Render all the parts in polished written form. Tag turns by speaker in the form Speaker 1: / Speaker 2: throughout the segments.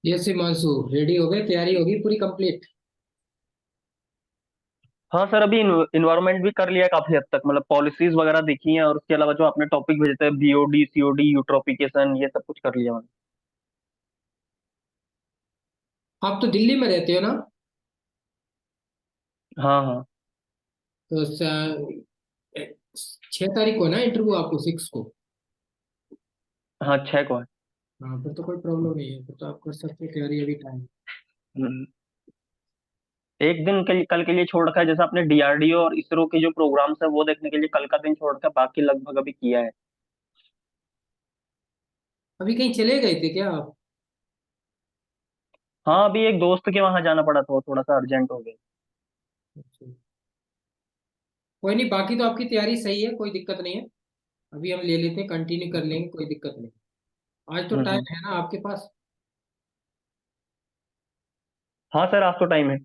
Speaker 1: Yes Himanshu, ready हो गए? तैयारी होगी पूरी कंप्लीट?
Speaker 2: हाँ सर, अभी इन्वायरमेंट भी कर लिया है काफी हद तक। मतलब पॉलिसीज वगैरह देखी हैं, और उसके अलावा जो आपने टॉपिक भेजे थे, बीओडी सीओडी यूट्रोफिकेशन, ये सब कुछ कर लिया मैंने।
Speaker 1: आप तो दिल्ली में रहते हो ना?
Speaker 2: हाँ हाँ।
Speaker 1: तो 6 तारीख को है ना इंटरव्यू आपको, 6 को?
Speaker 2: हाँ, 6 को है।
Speaker 1: हाँ, फिर तो कोई प्रॉब्लम नहीं है, फिर तो आप कर सकते हो तैयारी, अभी टाइम।
Speaker 2: हम्म, एक दिन के लिए, कल के लिए छोड़ रखा है। जैसे आपने डीआरडीओ और इसरो के जो प्रोग्राम्स है वो देखने के लिए कल का दिन छोड़ रखा है, बाकी लगभग अभी किया है।
Speaker 1: अभी कहीं चले गए थे क्या आप?
Speaker 2: हाँ, अभी एक दोस्त के वहां जाना पड़ा था, वो थोड़ा सा अर्जेंट हो गया।
Speaker 1: अच्छा। कोई नहीं, बाकी तो आपकी तैयारी सही है, कोई दिक्कत नहीं है। अभी हम ले लेते हैं, कंटिन्यू कर लेंगे, कोई दिक्कत नहीं। आज तो
Speaker 2: हम्म।
Speaker 1: टाइम है ना आपके पास?
Speaker 2: हाँ सर, आज तो टाइम है।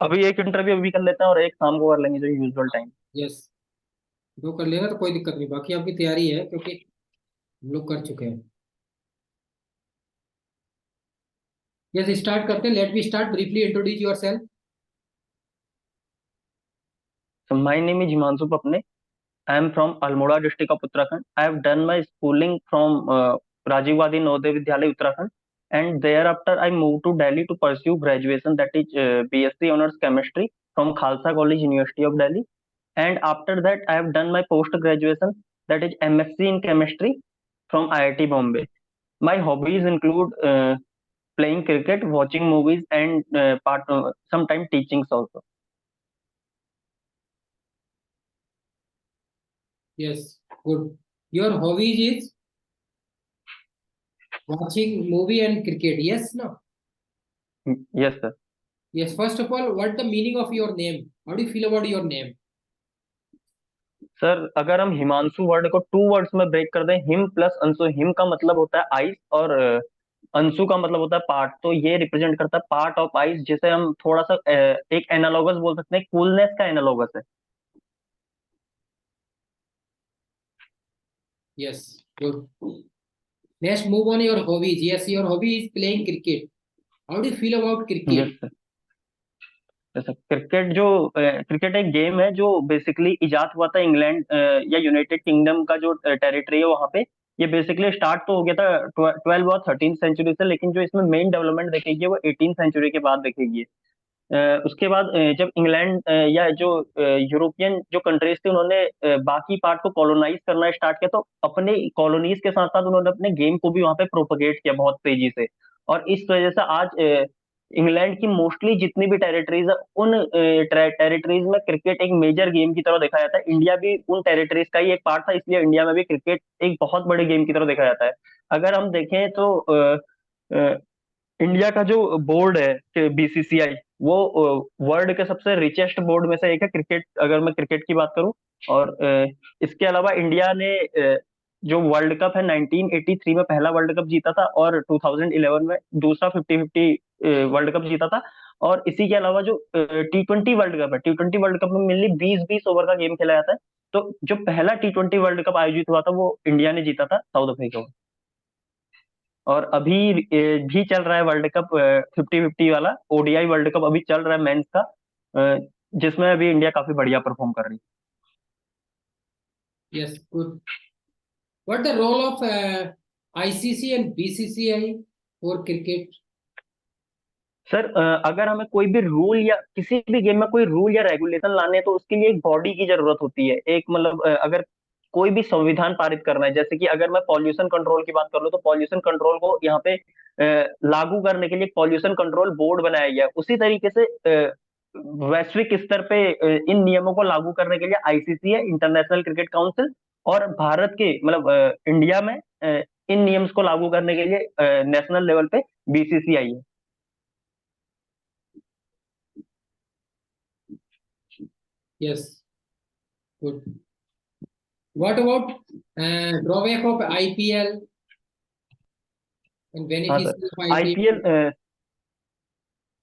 Speaker 2: अभी एक इंटरव्यू अभी कर लेते हैं और एक शाम को कर लेंगे, जो यूजुअल टाइम।
Speaker 1: यस। दो कर लेना तो कोई दिक्कत नहीं, बाकी आपकी तैयारी है क्योंकि हम लोग कर चुके हैं। यस, स्टार्ट करते हैं। Let me start, briefly introduce your self.
Speaker 2: So my name is Himanshu Papne. I am from Almora district of Uttarakhand. I have done my schooling from Rajiv Gandhi Navodaya Vidyalaya Uttarakhand, and thereafter I moved to Delhi to pursue graduation, that is BSc Honors Chemistry from Khalsa College, University of Delhi. And after that I have done my post graduation, that is MSc in Chemistry from IIT Bombay. My hobbies include playing cricket, watching movies, and sometimes teachings also.
Speaker 1: Yes, good. Your hobbies is watching movie and cricket. Yes, no?
Speaker 2: Yes sir.
Speaker 1: Yes, first of all, what the meaning of your name? How do you feel about your name?
Speaker 2: Sir, अगर हम Himanshu word को two words में break कर दें, him plus Anshu. Him का मतलब होता है आइस, और अंशु का मतलब होता है पार्ट। तो ये रिप्रेजेंट करता है पार्ट ऑफ आइस, जिसे हम थोड़ा सा एक एनालॉगस बोल सकते हैं, कूलनेस का एनालॉगस है।
Speaker 1: Yes, good. Next, move on your hobbies. Yes, your hobby is playing cricket. How do you feel about
Speaker 2: yes
Speaker 1: cricket?
Speaker 2: Sir. जैसे क्रिकेट जो क्रिकेट एक गेम है जो बेसिकली इजाद हुआ था इंग्लैंड या यूनाइटेड किंगडम का जो टेरिटरी है वहां पे। ये बेसिकली स्टार्ट तो हो गया था 12 और 13 सेंचुरी से, लेकिन जो इसमें मेन डेवलपमेंट देखेगी वो 18 सेंचुरी के बाद देखेगी। उसके बाद जब इंग्लैंड या जो यूरोपियन जो कंट्रीज थी, उन्होंने बाकी पार्ट को कॉलोनाइज करना स्टार्ट किया, तो अपने कॉलोनीज के साथ साथ उन्होंने अपने गेम को भी वहां पे प्रोपगेट किया बहुत तेजी से। और इस वजह से आज इंग्लैंड की मोस्टली जितनी भी टेरिटरीज है, उन टेरिटरीज में क्रिकेट एक मेजर गेम की तरह देखा जाता है। इंडिया भी उन टेरिटरीज का ही एक पार्ट था, इसलिए इंडिया में भी क्रिकेट एक बहुत बड़े गेम की तरह देखा जाता है। अगर हम देखें तो इंडिया का जो बोर्ड है बीसीसीआई, वो वर्ल्ड के सबसे रिचेस्ट बोर्ड में से एक है क्रिकेट, अगर मैं क्रिकेट की बात करूं। और इसके अलावा इंडिया ने जो वर्ल्ड कप है 1983 में पहला वर्ल्ड कप जीता था, और 2011 में दूसरा 50-50 वर्ल्ड कप जीता था। और इसी के अलावा जो T20 वर्ल्ड कप है, T20 वर्ल्ड कप में मेनली 20-20 ओवर का गेम खेला जाता है। तो जो पहला T20 वर्ल्ड कप आयोजित हुआ था वो इंडिया ने जीता था साउथ अफ्रीका में। और अभी भी चल रहा है वर्ल्ड कप 50-50 वाला ओडीआई वर्ल्ड कप अभी चल रहा है मेंस का, जिसमें अभी इंडिया काफी बढ़िया परफॉर्म कर रही है।
Speaker 1: Yes, good. What the role of ICC and BCCI for cricket?
Speaker 2: Sir, अगर हमें कोई भी रूल या किसी भी गेम में कोई रूल या रेगुलेशन लाने हैं, तो उसके लिए एक बॉडी की जरूरत होती है। एक मतलब अगर कोई भी संविधान पारित करना है, जैसे कि अगर मैं पॉल्यूशन कंट्रोल की बात कर लूं, तो पॉल्यूशन कंट्रोल को यहाँ पे लागू करने के लिए पॉल्यूशन कंट्रोल बोर्ड बनाया गया है। उसी तरीके से वैश्विक स्तर पे इन नियमों को लागू करने के लिए आईसीसी है, इंटरनेशनल क्रिकेट काउंसिल। और भारत के मतलब इंडिया में इन नियम्स को लागू करने के लिए नेशनल लेवल पे बीसीसीआई है।
Speaker 1: Yes, good. What about drawback of IPL and
Speaker 2: हाँ
Speaker 1: beneficial
Speaker 2: sir.
Speaker 1: of IPL?
Speaker 2: IPL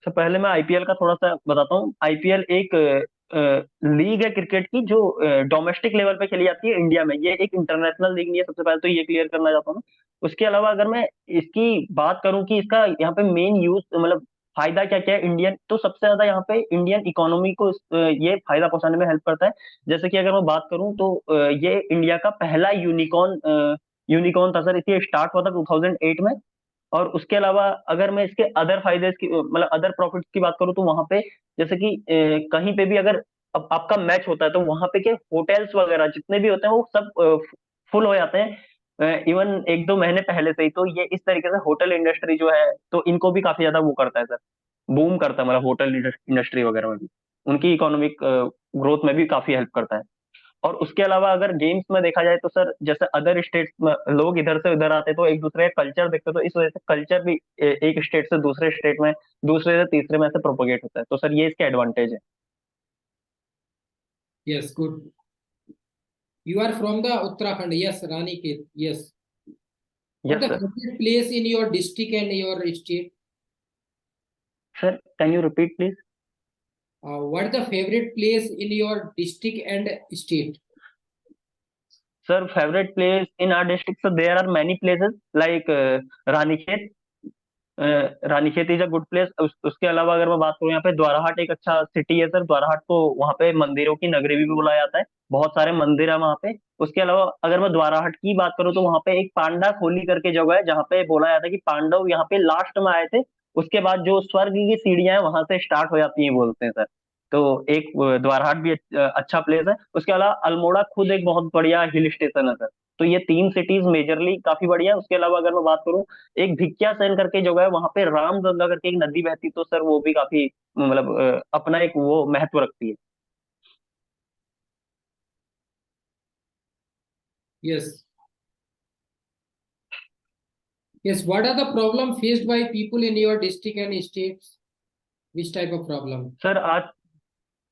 Speaker 2: से पहले मैं आईपीएल का थोड़ा सा बताता हूँ। आईपीएल एक लीग है क्रिकेट की, जो डोमेस्टिक लेवल पे खेली जाती है इंडिया में। ये एक इंटरनेशनल लीग नहीं है, सबसे पहले तो ये क्लियर करना चाहता हूँ। उसके अलावा अगर मैं इसकी बात करूं कि इसका यहाँ पे मेन यूज मतलब फायदा क्या क्या है इंडियन, तो सबसे ज्यादा यहाँ पे इंडियन इकोनॉमी को ये फायदा पहुंचाने में हेल्प करता है। जैसे कि अगर मैं बात करूं तो ये इंडिया का पहला यूनिकॉर्न यूनिकॉर्न था सर, इसे स्टार्ट हुआ था 2008 में। और उसके अलावा अगर मैं इसके अदर फायदे की मतलब अदर प्रॉफिट्स की बात करूं तो वहां पे जैसे कि कहीं पे भी अगर अब आपका मैच होता है तो वहां पे के होटल्स वगैरह जितने भी होते हैं वो सब फुल हो जाते हैं, इवन एक दो महीने पहले से ही। तो ये इस तरीके से होटल इंडस्ट्री जो है तो इनको भी काफी ज्यादा वो करता है सर, बूम करता है, मतलब होटल इंडस्ट्री वगैरह में भी उनकी इकोनॉमिक ग्रोथ में भी काफी हेल्प करता है। और उसके अलावा अगर गेम्स में देखा जाए तो सर जैसे अदर स्टेट्स में लोग इधर से उधर आते हैं तो एक दूसरे का कल्चर देखते हैं, तो इस वजह से कल्चर भी एक स्टेट से दूसरे स्टेट में, दूसरे से तीसरे में ऐसे प्रोपोगेट होता है। तो सर ये इसके एडवांटेज है।
Speaker 1: Yes, good. You are from the Uttarakhand. Yes, Ranikhet. Yes. What
Speaker 2: yes
Speaker 1: the
Speaker 2: sir.
Speaker 1: favorite place in your district and your state?
Speaker 2: Sir can you repeat please?
Speaker 1: What the favorite place in your district and state?
Speaker 2: Sir favourite place in our district, sir there are many places like Ranikhet. Ranikhet is a good place. उसके अलावा अगर मैं बात करूँ यहाँ पे द्वाराहाट एक अच्छा सिटी है सर, द्वाराहाट को वहाँ पे मंदिरों की नगरी भी बोला जाता है, बहुत सारे मंदिर है वहाँ पे। उसके अलावा अगर मैं द्वाराहाट की बात करूँ तो वहाँ पे एक पांडा खोली करके जगह है जहाँ पे बोला जाता है कि पांडव यहाँ पे लास्ट में आए थे, उसके बाद जो स्वर्ग की सीढ़ियां हैं वहां से स्टार्ट हो जाती हैं बोलते हैं सर। तो एक द्वाराहाट भी अच्छा प्लेस है। उसके अलावा अल्मोड़ा खुद एक बहुत बढ़िया हिल स्टेशन है सर। तो ये तीन सिटीज मेजरली काफी बढ़िया है। उसके अलावा अगर मैं बात करूँ एक भिक्या सेन करके जगह है वहां पे रामगंगा करके एक नदी बहती, तो सर वो भी काफी मतलब अपना एक वो महत्व रखती है।
Speaker 1: Yes. Yes. What are the problem faced by people in your district and states? Which type of problem?
Speaker 2: Sir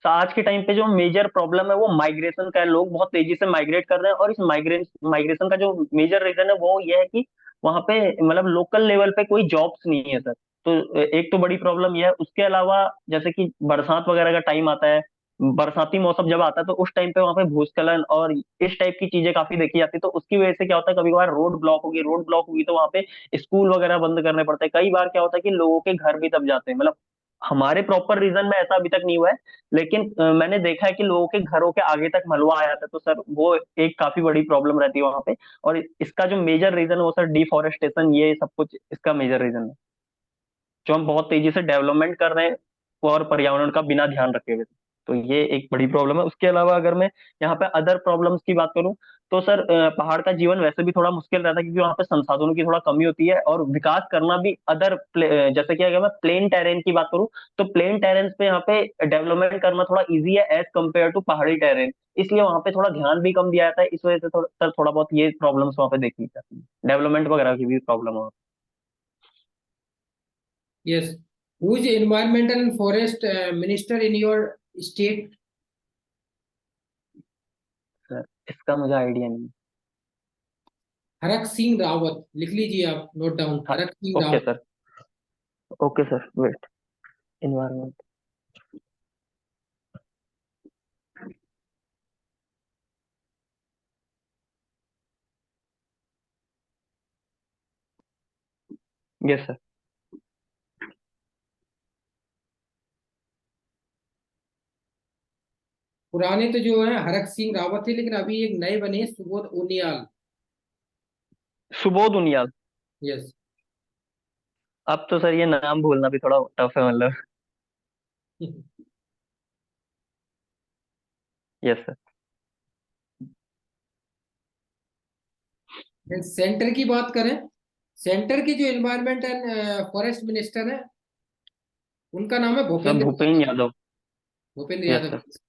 Speaker 2: आज के टाइम पे जो मेजर प्रॉब्लम है वो माइग्रेशन का है। लोग बहुत तेजी से माइग्रेट कर रहे हैं और इस माइग्रेशन का जो मेजर रीजन है वो ये है कि वहाँ पे मतलब लोकल लेवल पे कोई जॉब्स नहीं है सर। तो एक तो बड़ी प्रॉब्लम ये है। उसके अलावा जैसे कि बरसात वगैरह का टाइम आता है, बरसाती मौसम जब आता है तो उस टाइम पे वहाँ पे भूस्खलन और इस टाइप की चीजें काफी देखी जाती है। तो उसकी वजह से क्या होता है, कभी कभार रोड ब्लॉक होगी तो वहाँ पे स्कूल वगैरह बंद करने पड़ते हैं। कई बार क्या होता है कि लोगों के घर भी दब जाते हैं। मतलब हमारे प्रॉपर रीजन में ऐसा अभी तक नहीं हुआ है, लेकिन मैंने देखा है कि लोगों के घरों के आगे तक मलबा आ जाता है। तो सर वो एक काफी बड़ी प्रॉब्लम रहती है वहां पे। और इसका जो मेजर रीजन है वो सर डिफॉरेस्टेशन, ये सब कुछ इसका मेजर रीजन है, जो हम बहुत तेजी से डेवलपमेंट कर रहे हैं और पर्यावरण का बिना ध्यान रखे हुए। तो ये एक बड़ी प्रॉब्लम है। उसके अलावा अगर मैं यहाँ पे अदर प्रॉब्लम्स की बात करूँ तो सर पहाड़ का जीवन वैसे भी थोड़ा मुश्किल रहता है क्योंकि वहाँ पे संसाधनों की थोड़ा कमी होती है और विकास करना भी जैसे कि अगर मैं प्लेन टेरेन की बात करूँ तो प्लेन टेरेन पे यहाँ पे डेवलपमेंट करना थोड़ा इजी है एज कम्पेयर टू पहाड़ी टेरेन। इसलिए वहाँ पे थोड़ा ध्यान भी कम दिया जाता है। इस वजह से थोड़ा बहुत ये प्रॉब्लम्स वहाँ पे देखी जाती है, डेवलपमेंट वगैरह की भी प्रॉब्लम है।
Speaker 1: Yes. Who is environmental and forest minister in your state?
Speaker 2: Sir इसका मुझे आइडिया नहीं है।
Speaker 1: हरक सिंह रावत, लिख लीजिए आप, नोट डाउन,
Speaker 2: हाँ।
Speaker 1: Harak Singh
Speaker 2: okay
Speaker 1: Rawat.
Speaker 2: Sir. Okay sir wait. Environment. Yes sir.
Speaker 1: पुराने तो जो है हरक सिंह रावत थे, लेकिन अभी एक नए बने हैं, सुबोध उनियाल।
Speaker 2: सुबोध उनियाल।
Speaker 1: यस।
Speaker 2: अब तो सर ये नाम भूलना भी थोड़ा टफ है मतलब। Yes sir.
Speaker 1: सेंटर की बात करें, सेंटर के जो एनवायरमेंट एंड फॉरेस्ट मिनिस्टर है, उनका नाम है
Speaker 2: sir
Speaker 1: Bhupendra
Speaker 2: Bhupen
Speaker 1: Yadav.
Speaker 2: Yadav.
Speaker 1: Bhupendra
Speaker 2: yes
Speaker 1: Yadav.
Speaker 2: Sir.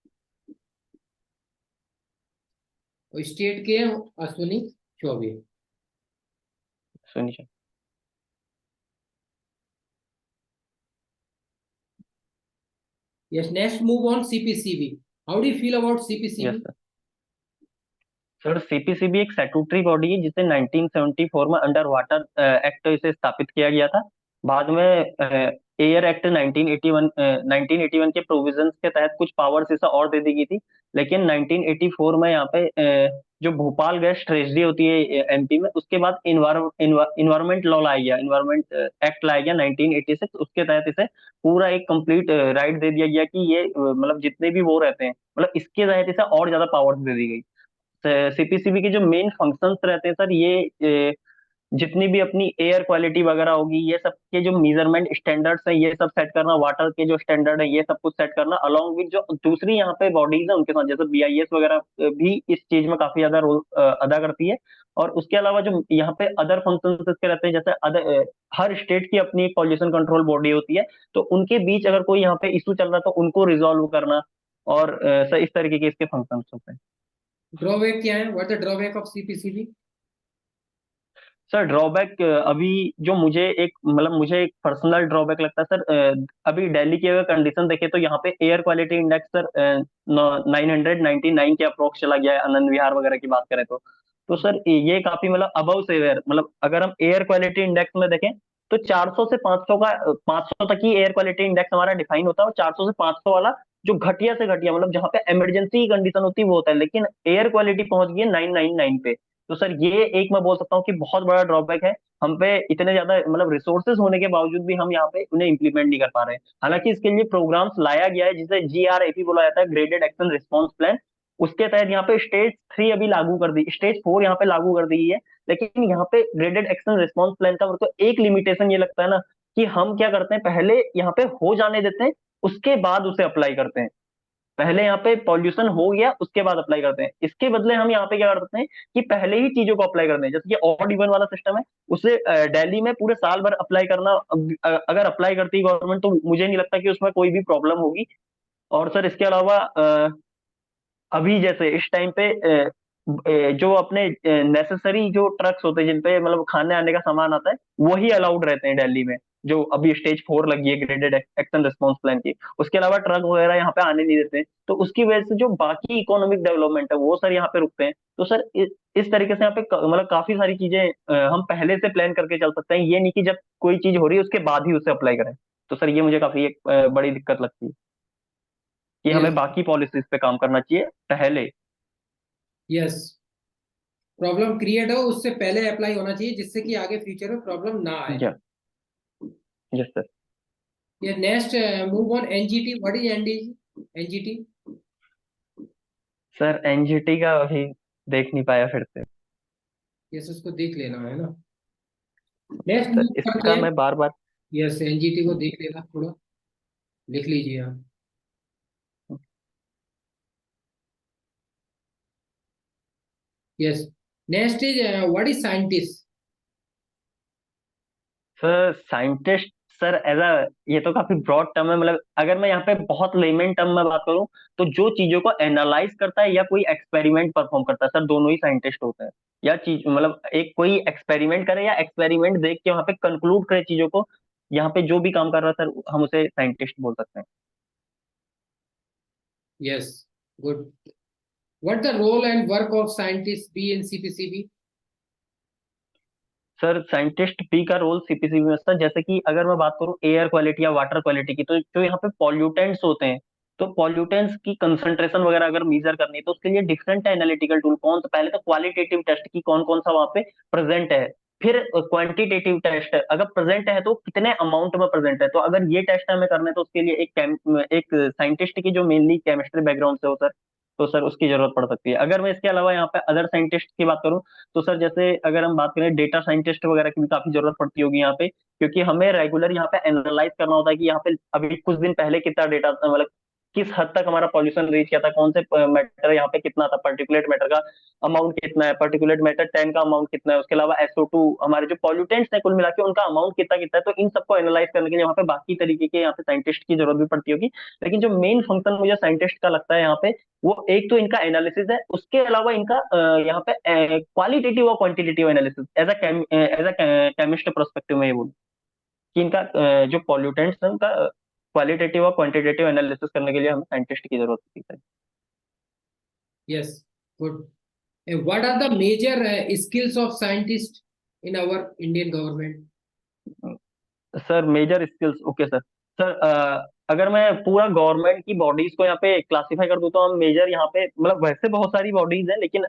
Speaker 1: और स्टेट के हैं अश्विनी चौबे।
Speaker 2: सुनिए।
Speaker 1: Yes, next move on CPCB. How do you feel about
Speaker 2: yes
Speaker 1: CPCB?
Speaker 2: Sir. Sir CPCB एक स्टैट्यूटरी बॉडी है जिसे 1974 में अंडर वाटर एक्ट इसे स्थापित किया गया था। बाद में एयर एक्ट 1981 के प्रोविजंस के तहत कुछ पावर्स इसे और दे दी गई थी। लेकिन 1984 में यहाँ पे जो भोपाल गैस ट्रेजरी होती है एमपी में, उसके बाद इन्वायरमेंट लॉ लाया गया, इन्वायरमेंट एक्ट लाया गया 1986। उसके तहत इसे पूरा एक कंप्लीट राइट दे दिया गया कि ये मतलब जितने भी वो रहते हैं, मतलब इसके तहत इसे और ज्यादा पावर्स दे दी गई। सीपीसीबी के जो मेन फंक्शंस रहते हैं सर, ये जितनी भी अपनी एयर क्वालिटी वगैरह होगी, ये सब के जो मेजरमेंट स्टैंडर्ड्स हैं ये सब सेट करना, वाटर के जो स्टैंडर्ड है ये सब कुछ सेट करना, अलॉन्ग विद जो दूसरी यहाँ पे बॉडीज है उनके साथ, जैसे बीआईएस वगैरह भी इस चीज में काफी ज्यादा रोल अदा करती है। और उसके अलावा जो यहाँ पे अदर फंक्शंस इसके रहते हैं, जैसे हर स्टेट की अपनी एक पॉल्यूशन कंट्रोल बॉडी होती है, तो उनके बीच अगर कोई यहाँ पे इशू चल रहा है तो उनको रिजॉल्व करना, और सर इस तरीके के इसके फंक्शंस होते हैं।
Speaker 1: ड्रॉबैक क्या है? What the drawback of CPCB?
Speaker 2: Sir drawback अभी जो मुझे एक पर्सनल ड्रॉबैक लगता है सर, अभी दिल्ली की अगर कंडीशन देखें तो यहाँ पे एयर क्वालिटी इंडेक्स सर 999 के अप्रोक्स चला गया है, आनंद विहार वगैरह की बात करें तो सर ये काफी मतलब अबव सेवियर, मतलब अगर हम एयर क्वालिटी इंडेक्स में देखें तो 400 से 500 का 500 तक ही एयर क्वालिटी इंडेक्स हमारा डिफाइन होता है, और 400 से 500 वाला जो घटिया से घटिया, मतलब जहाँ पे इमरजेंसी की कंडीशन होती है वो होता है, लेकिन एयर क्वालिटी पहुंच गई है 999 पे। तो सर ये एक मैं बोल सकता हूँ कि बहुत बड़ा ड्रॉबैक है। हम पे इतने ज्यादा मतलब रिसोर्सेज होने के बावजूद भी हम यहाँ पे उन्हें इंप्लीमेंट नहीं कर पा रहे हैं। हालांकि इसके लिए प्रोग्राम्स लाया गया है जिसे जीआरएपी बोला जाता है, ग्रेडेड एक्शन रिस्पॉन्स प्लान। उसके तहत यहाँ पे स्टेज 3 अभी लागू कर दी, स्टेज 4 यहाँ पे लागू कर दी है। लेकिन यहाँ पे ग्रेडेड एक्शन रिस्पॉन्स प्लान का मेरे को एक लिमिटेशन ये लगता है ना, कि हम क्या करते हैं, पहले यहाँ पे हो जाने देते हैं, उसके बाद उसे अप्लाई करते हैं। पहले यहाँ पे पॉल्यूशन हो गया उसके बाद अप्लाई करते हैं, इसके बदले हम यहाँ पे क्या करते हैं कि पहले ही चीजों को अप्लाई करते हैं। जैसे कि ऑड इवन वाला सिस्टम है, उसे दिल्ली में पूरे साल भर अप्लाई करना, अगर अप्लाई करती है गवर्नमेंट तो मुझे नहीं लगता कि उसमें कोई भी प्रॉब्लम होगी। और सर इसके अलावा अभी जैसे इस टाइम पे जो अपने नेसेसरी जो ट्रक्स होते हैं जिन पे मतलब खाने आने का सामान आता है, वही अलाउड रहते हैं दिल्ली में, जो अभी स्टेज 4 लगी है ग्रेडेड एक्शन रिस्पॉन्स प्लान की। उसके अलावा ट्रक वगैरह यहाँ पे आने नहीं देते हैं, तो उसकी वजह से जो बाकी इकोनॉमिक डेवलपमेंट है वो सर यहाँ पे रुकते हैं। तो सर इस तरीके से यहाँ पे मतलब काफी सारी चीजें हम पहले से प्लान करके चल सकते हैं, ये नहीं कि जब कोई चीज हो रही है उसके बाद ही उसे अप्लाई करें। तो सर ये मुझे काफी एक बड़ी दिक्कत लगती है कि हमें
Speaker 1: यस।
Speaker 2: बाकी पॉलिसीज पे काम करना चाहिए पहले।
Speaker 1: यस। प्रॉब्लम क्रिएट हो उससे पहले अप्लाई होना चाहिए, जिससे कि आगे फ्यूचर में प्रॉब्लम ना आए।
Speaker 2: या यस सर।
Speaker 1: ये next, move on NGT. What is NGT?
Speaker 2: Sir NGT का अभी देख नहीं पाया फिर से।
Speaker 1: यस, उसको देख लेना है ना। नेक्स्ट
Speaker 2: सर
Speaker 1: मूव करते
Speaker 2: इसका
Speaker 1: हैं।
Speaker 2: मैं बार बार।
Speaker 1: यस, एनजीटी को देख लेना थोड़ा, लिख लीजिए आप। Yes. Next is what is scientist?
Speaker 2: Sir scientist sir as a, ये तो काफी ब्रॉड टर्म है, मतलब अगर मैं यहाँ पे बहुत लेमन टर्म में बात करूँ तो जो चीजों को एनालाइज करता है या कोई एक्सपेरिमेंट परफॉर्म करता है सर, दोनों ही साइंटिस्ट होते हैं। या चीज मतलब एक कोई एक्सपेरिमेंट करे या एक्सपेरिमेंट देख के वहां पे कंक्लूड करे चीजों को, यहाँ पे जो भी काम कर रहा है सर हम उसे साइंटिस्ट बोल सकते हैं।
Speaker 1: Yes, good. What the role and work of scientist B in CPCB?
Speaker 2: Sir scientist B का रोल सीपीसीबी में सर, जैसे कि अगर मैं बात करूं एयर क्वालिटी या वाटर क्वालिटी की, तो जो यहाँ पे पॉल्यूटेंट्स होते हैं, तो पॉल्यूटेंट्स की कंसंट्रेशन वगैरह अगर मेजर करनी है तो उसके लिए डिफरेंट एनालिटिकल टूल। कौन, तो पहले तो क्वालिटेटिव टेस्ट की कौन कौन सा वहां पे प्रेजेंट है, फिर क्वांटिटेटिव टेस्ट अगर प्रेजेंट है तो कितने अमाउंट में प्रेजेंट है। तो अगर ये टेस्ट हमें करने तो उसके लिए एक साइंटिस्ट की जो मेनली केमिस्ट्री बैकग्राउंड से हो सर, तो सर उसकी जरूरत पड़ सकती है। अगर मैं इसके अलावा यहाँ पे अदर साइंटिस्ट की बात करूँ तो सर जैसे अगर हम बात करें डेटा साइंटिस्ट वगैरह की भी काफी जरूरत पड़ती होगी यहाँ पे, क्योंकि हमें रेगुलर यहाँ पे एनालाइज करना होता है कि यहाँ पे अभी कुछ दिन पहले कितना डेटा, मतलब किस हद तक हमारा पॉल्यूशन रीच किया था, कौन से मैटर यहाँ पे कितना था, पर्टिकुलेट मैटर का अमाउंट कितना है, पर्टिकुलेट मैटर 10 का अमाउंट कितना है, उसके अलावा SO2 हमारे जो पॉल्यूटेंट्स है कुल मिला के उनका अमाउंट कितना कितना है। तो इन सबको एनालाइज करने के लिए यहाँ पे बाकी तरीके के यहाँ पे साइंटिस्ट की जरूरत भी पड़ती होगी। लेकिन जो मेन फंक्शन मुझे साइंटिस्ट का लगता है यहाँ पे, वो एक तो इनका एनालिसिस है, उसके अलावा इनका यहाँ पे क्वालिटेटिव और quantitative analysis as a chemist perspective में ये बोलूं कि इनका जो पॉल्यूटेंट्स है उनका क्वालिटेटिव और क्वांटिटेटिव एनालिसिस करने के लिए हमें साइंटिस्ट की जरूरत होती है।
Speaker 1: Yes, good. And what are the major skills of scientists in our Indian government?
Speaker 2: Sir major skills, okay sir. Sir अगर मैं पूरा गवर्नमेंट की बॉडीज को यहाँ पे क्लासिफाई कर दूं तो हम मेजर यहाँ पे, मतलब वैसे बहुत सारी बॉडीज हैं, लेकिन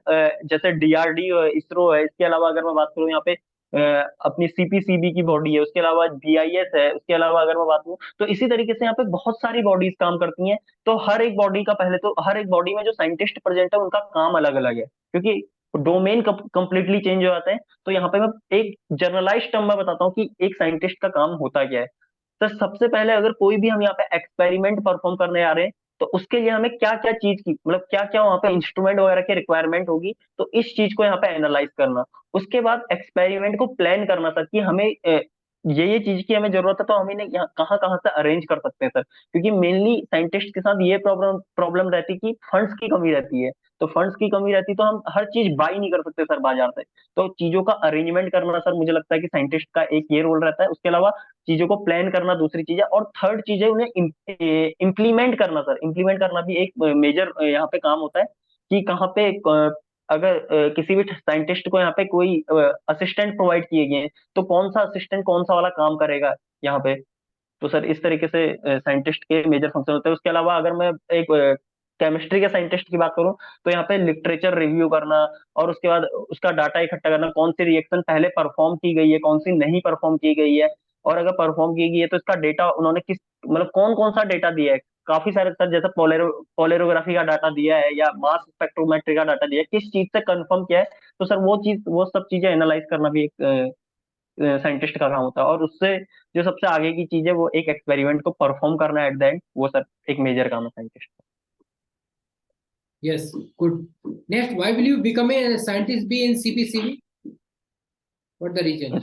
Speaker 2: जैसे डीआरडीओ है, इसरो है, इसके अलावा अगर मैं बात करूँ यहाँ पे अपनी सीपीसीबी की बॉडी है, उसके अलावा बीआईएस है, उसके अलावा अगर मैं बात करूँ तो इसी तरीके से यहाँ पे बहुत सारी बॉडीज काम करती हैं। तो हर एक बॉडी का, पहले तो हर एक बॉडी में जो साइंटिस्ट प्रेजेंट है उनका काम अलग अलग है, क्योंकि डोमेन कंप्लीटली चेंज हो जाते हैं। तो यहाँ पे मैं एक जनरलाइज टर्म में बताता हूँ कि एक साइंटिस्ट का काम होता क्या है। तो सबसे पहले अगर कोई भी हम यहाँ पे एक्सपेरिमेंट परफॉर्म करने आ रहे हैं, तो उसके लिए हमें क्या क्या चीज की, मतलब क्या क्या वहाँ पे इंस्ट्रूमेंट वगैरह की रिक्वायरमेंट होगी, तो इस चीज को यहाँ पे एनालाइज करना। उसके बाद एक्सपेरिमेंट को प्लान करना सर, कि हमें ये चीज की हमें जरूरत है, तो हम इन्हें यहाँ कहाँ कहाँ से अरेंज कर सकते हैं सर। क्योंकि मेनली साइंटिस्ट के साथ ये प्रॉब्लम प्रॉब्लम रहती है कि फंड्स की कमी रहती है। तो फंड्स की कमी रहती है तो हम हर चीज बाई नहीं कर सकते सर बाजार से। तो चीजों का अरेंजमेंट करना सर, मुझे लगता है कि साइंटिस्ट का एक ये रोल रहता है। उसके अलावा चीजों को प्लान करना दूसरी चीज है, और थर्ड चीज है उन्हें इम्प्लीमेंट करना सर। इम्प्लीमेंट करना भी एक मेजर यहाँ पे काम होता है, कि कहाँ पे अगर किसी भी साइंटिस्ट को यहाँ पे कोई असिस्टेंट प्रोवाइड किए गए हैं, तो कौन सा असिस्टेंट कौन सा वाला काम करेगा यहाँ पे। तो सर इस तरीके से साइंटिस्ट के मेजर फंक्शन होते हैं। उसके अलावा अगर मैं एक केमिस्ट्री के साइंटिस्ट की बात करूं, तो यहाँ पे लिटरेचर रिव्यू करना, और उसके बाद उसका डाटा इकट्ठा करना, कौन सी रिएक्शन पहले परफॉर्म की गई है, कौन सी नहीं परफॉर्म की गई है, और अगर परफॉर्म की गई है तो इसका डेटा उन्होंने किस, मतलब कौन कौन सा डेटा दिया है। काफी सारे सर, जैसे पोलेरोग्राफी का डाटा दिया है या मास स्पेक्ट्रोमेट्री का डाटा दिया है, किस चीज से कंफर्म किया है। तो सर वो सब चीजें एनालाइज करना भी एक साइंटिस्ट का काम होता है। और उससे जो सबसे आगे की चीज है, वो एक एक्सपेरिमेंट को परफॉर्म करना एट द एंड, वो सर एक मेजर काम है scientist
Speaker 1: Yes, good. Next, why will you become a scientist be in CPCB? What the
Speaker 2: का।
Speaker 1: reason?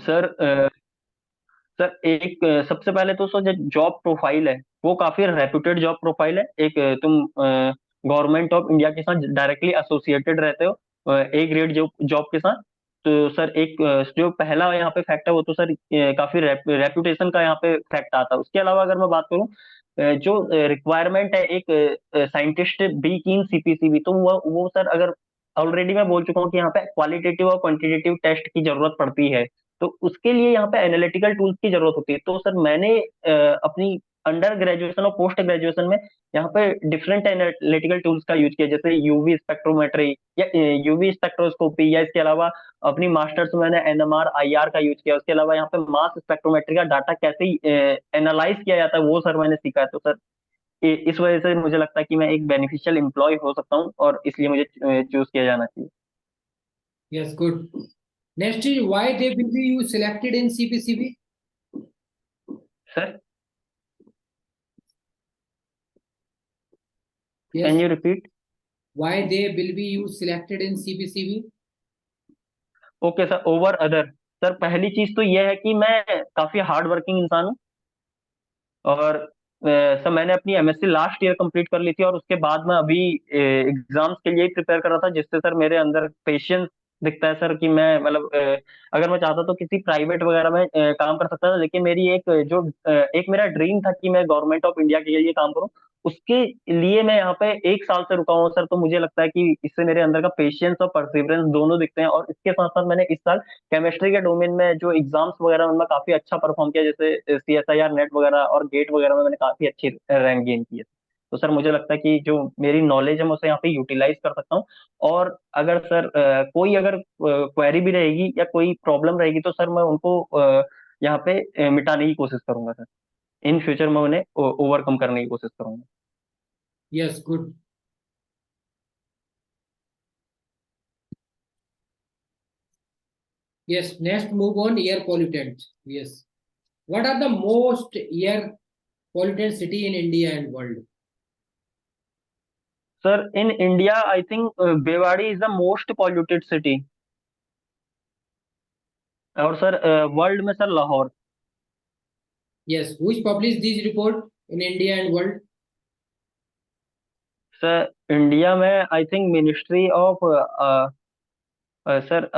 Speaker 2: सर एक सबसे पहले तो सर जो जॉब प्रोफाइल है, वो काफी रेप्यूटेड जॉब प्रोफाइल है। एक तुम गवर्नमेंट ऑफ इंडिया के साथ डायरेक्टली एसोसिएटेड रहते हो, ए ग्रेड जॉब के साथ। तो सर एक जो पहला यहाँ पे फैक्ट है, वो तो सर काफी रेप्यूटेशन का यहाँ पे फैक्ट आता है। उसके अलावा अगर मैं बात करूँ, जो रिक्वायरमेंट है एक साइंटिस्ट बी की इन सीपीसीबी, तो वो सर, अगर ऑलरेडी मैं बोल चुका हूँ कि यहाँ पे क्वालिटेटिव और क्वांटिटेटिव टेस्ट की जरूरत पड़ती है। तो उसके लिए यहाँ पे एनालिटिकल टूल्स की जरूरत होती है। तो सर मैंने अपनी अंडर ग्रेजुएशन और पोस्ट ग्रेजुएशन में यहाँ पे डिफरेंट एनालिटिकल टूल्स का यूज किया, जैसे यूवी स्पेक्ट्रोमेट्री या यूवी स्पेक्ट्रोस्कोपी, या इसके अलावा अपनी मास्टर्स में मैंने एनएमआर आईआर का यूज किया। उसके अलावा यहाँ पे मास स्पेक्ट्रोमेट्री का डाटा कैसे एनालाइज किया जाता है, वो सर मैंने सीखा है। तो सर इस वजह से मुझे लगता है कि मैं एक बेनिफिशियल एम्प्लॉय हो सकता हूँ, और इसलिए मुझे चूज किया जाना चाहिए।
Speaker 1: Yes, good. Next is why they will be you selected in CPCB?
Speaker 2: Sir can
Speaker 1: Yes,
Speaker 2: you repeat?
Speaker 1: why they will be you selected in CPCB?
Speaker 2: Okay sir, over other. Sir पहली चीज तो यह है कि मैं काफी हार्ड वर्किंग इंसान हूँ। और सर मैंने अपनी एमएससी लास्ट ईयर कंप्लीट कर ली थी, और उसके बाद मैं अभी एग्जाम्स के लिए प्रिपेयर कर रहा था, जिससे सर मेरे अंदर पेशेंस दिखता है सर, कि मैं मतलब अगर मैं चाहता तो किसी प्राइवेट वगैरह में काम कर सकता था। लेकिन मेरी एक एक मेरा ड्रीम था कि मैं गवर्नमेंट ऑफ इंडिया के लिए काम करूं। उसके लिए मैं यहाँ पे 1 साल से रुका हूँ सर। तो मुझे लगता है कि इससे मेरे अंदर का पेशेंस और परसिवरेंस दोनों दिखते हैं। और इसके साथ साथ मैंने इस साल केमिस्ट्री के डोमेन में जो एग्जाम्स वगैरह उनमें काफी अच्छा परफॉर्म किया, जैसे सीएसआईआर नेट वगैरह और गेट वगैरह में मैंने काफी अच्छी रैंक गेन की है। तो सर मुझे लगता है कि जो मेरी नॉलेज है मैं उसे यहाँ पे यूटिलाइज कर सकता हूँ। और अगर सर कोई अगर क्वेरी भी रहेगी या कोई प्रॉब्लम रहेगी, तो सर मैं उनको यहाँ पे मिटाने की कोशिश करूंगा सर। इन फ्यूचर मैं उन्हें ओवरकम करने की कोशिश करूंगा।
Speaker 1: Yes, good. Yes, next move on air pollutants. Yes. What are the most air pollutant city in India and world?
Speaker 2: Sir in India I think Bhiwadi is the most polluted city. और sir world में sir Lahore.
Speaker 1: Yes, which published this report in India and world?
Speaker 2: Sir India में I think ministry of sir